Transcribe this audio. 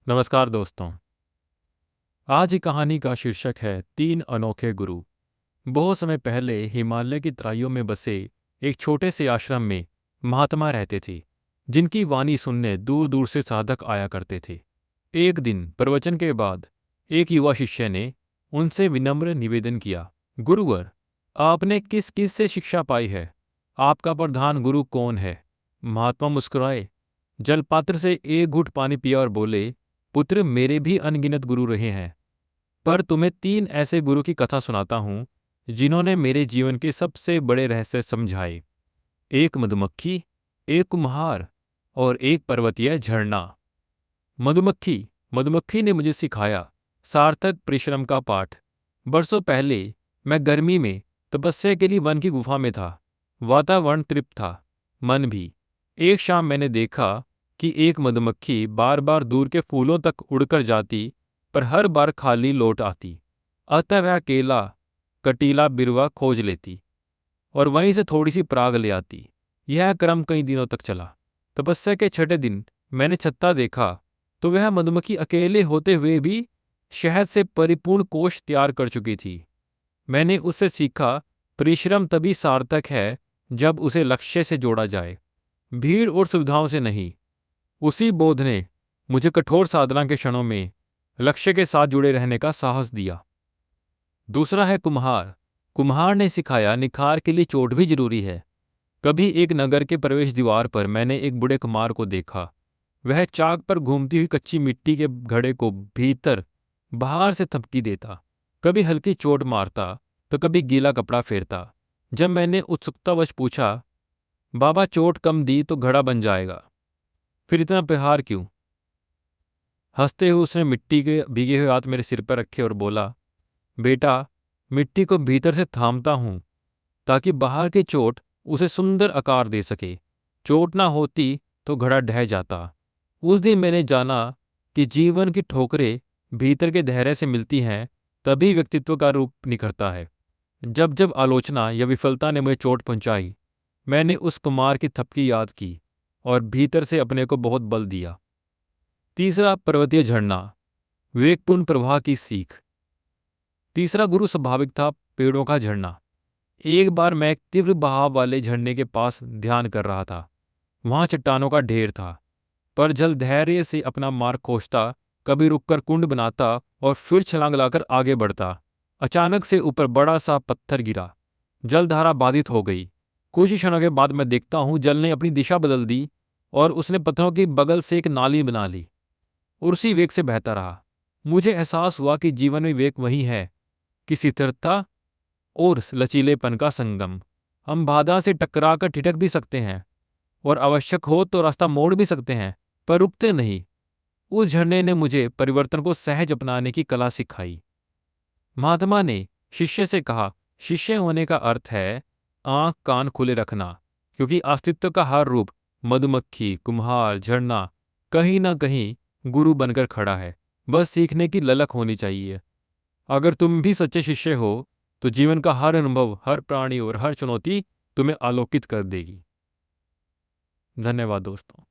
नमस्कार दोस्तों। आज की कहानी का शीर्षक है तीन अनोखे गुरु। बहुत समय पहले हिमालय की तराइयों में बसे एक छोटे से आश्रम में महात्मा रहते थे, जिनकी वाणी सुनने दूर दूर से साधक आया करते थे। एक दिन प्रवचन के बाद एक युवा शिष्य ने उनसे विनम्र निवेदन किया, गुरुवर, आपने किस किस से शिक्षा पाई है? आपका प्रधान गुरु कौन है? महात्मा मुस्कुराए, जलपात्र से एक घूंट पानी पिया और बोले, पुत्र, मेरे भी अनगिनत गुरु रहे हैं, पर तुम्हें तीन ऐसे गुरु की कथा सुनाता हूं जिन्होंने मेरे जीवन के सबसे बड़े रहस्य समझाए। एक मधुमक्खी, एक कुम्हार और एक पर्वतीय झरना। मधुमक्खी मधुमक्खी ने मुझे सिखाया सार्थक परिश्रम का पाठ। बरसों पहले मैं गर्मी में तपस्या के लिए वन की गुफा में था। वातावरण तृप्त था, मन भी। एक शाम मैंने देखा कि एक मधुमक्खी बार बार दूर के फूलों तक उड़कर जाती, पर हर बार खाली लौट आती। अतः वह अकेला कटीला बिरवा खोज लेती और वहीं से थोड़ी सी पराग ले आती। यह क्रम कई दिनों तक चला। तपस्या के छठे दिन मैंने छत्ता देखा तो वह मधुमक्खी अकेले होते हुए भी शहद से परिपूर्ण कोश तैयार कर चुकी थी। मैंने उससे सीखा, परिश्रम तभी सार्थक है जब उसे लक्ष्य से जोड़ा जाए, भीड़ और सुविधाओं से नहीं। उसी बोध ने मुझे कठोर साधना के क्षणों में लक्ष्य के साथ जुड़े रहने का साहस दिया। दूसरा है कुम्हार। कुम्हार ने सिखाया, निखार के लिए चोट भी जरूरी है। कभी एक नगर के प्रवेश द्वार पर मैंने एक बूढ़े कुम्हार को देखा। वह चाक पर घूमती हुई कच्ची मिट्टी के घड़े को भीतर बाहर से थपकी देता, कभी हल्की चोट मारता तो कभी गीला कपड़ा फेरता। जब मैंने उत्सुकतावश पूछा, बाबा, चोट कम दी तो घड़ा बन जाएगा, फिर इतना प्रहार क्यों? हंसते हुए उसने मिट्टी के भीगे हुए हाथ मेरे सिर पर रखे और बोला, बेटा, मिट्टी को भीतर से थामता हूं ताकि बाहर की चोट उसे सुंदर आकार दे सके। चोट ना होती तो घड़ा ढह जाता। उस दिन मैंने जाना कि जीवन की ठोकरें भीतर के धैर्य से मिलती हैं, तभी व्यक्तित्व का रूप निखरता है। जब जब आलोचना या विफलता ने मुझे चोट पहुंचाई, मैंने उस कुमार की थपकी याद की और भीतर से अपने को बहुत बल दिया। तीसरा, पर्वतीय झरना, विवेकपूर्ण प्रवाह की सीख। तीसरा गुरु स्वाभाविक था, पेड़ों का झरना। एक बार मैं एक तीव्र बहाव वाले झरने के पास ध्यान कर रहा था। वहां चट्टानों का ढेर था, पर जल धैर्य से अपना मार्ग खोजता, कभी रुककर कुंड बनाता और फिर छलांग लाकर आगे बढ़ता। अचानक से ऊपर बड़ा सा पत्थर गिरा। जलधारा बाधित हो गई। कुछ ही क्षणों के बाद मैं देखता हूं, जल ने अपनी दिशा बदल दी और उसने पत्थरों की बगल से एक नाली बना ली और उसी वेग से बहता रहा। मुझे एहसास हुआ कि जीवन में वेग वही है कि स्थिरता और लचीलेपन का संगम। हम बाधा से टकरा कर ठिठक भी सकते हैं और आवश्यक हो तो रास्ता मोड़ भी सकते हैं, पर रुकते नहीं। उस झरने ने मुझे परिवर्तन को सहज अपनाने की कला सिखाई। महात्मा ने शिष्य से कहा, शिष्य होने का अर्थ है आंख कान खुले रखना, क्योंकि अस्तित्व का हर रूप, मधुमक्खी, कुम्हार, झरना, कहीं ना कहीं गुरु बनकर खड़ा है। बस सीखने की ललक होनी चाहिए। अगर तुम भी सच्चे शिष्य हो तो जीवन का हर अनुभव, हर प्राणी और हर चुनौती तुम्हें आलोकित कर देगी। धन्यवाद दोस्तों।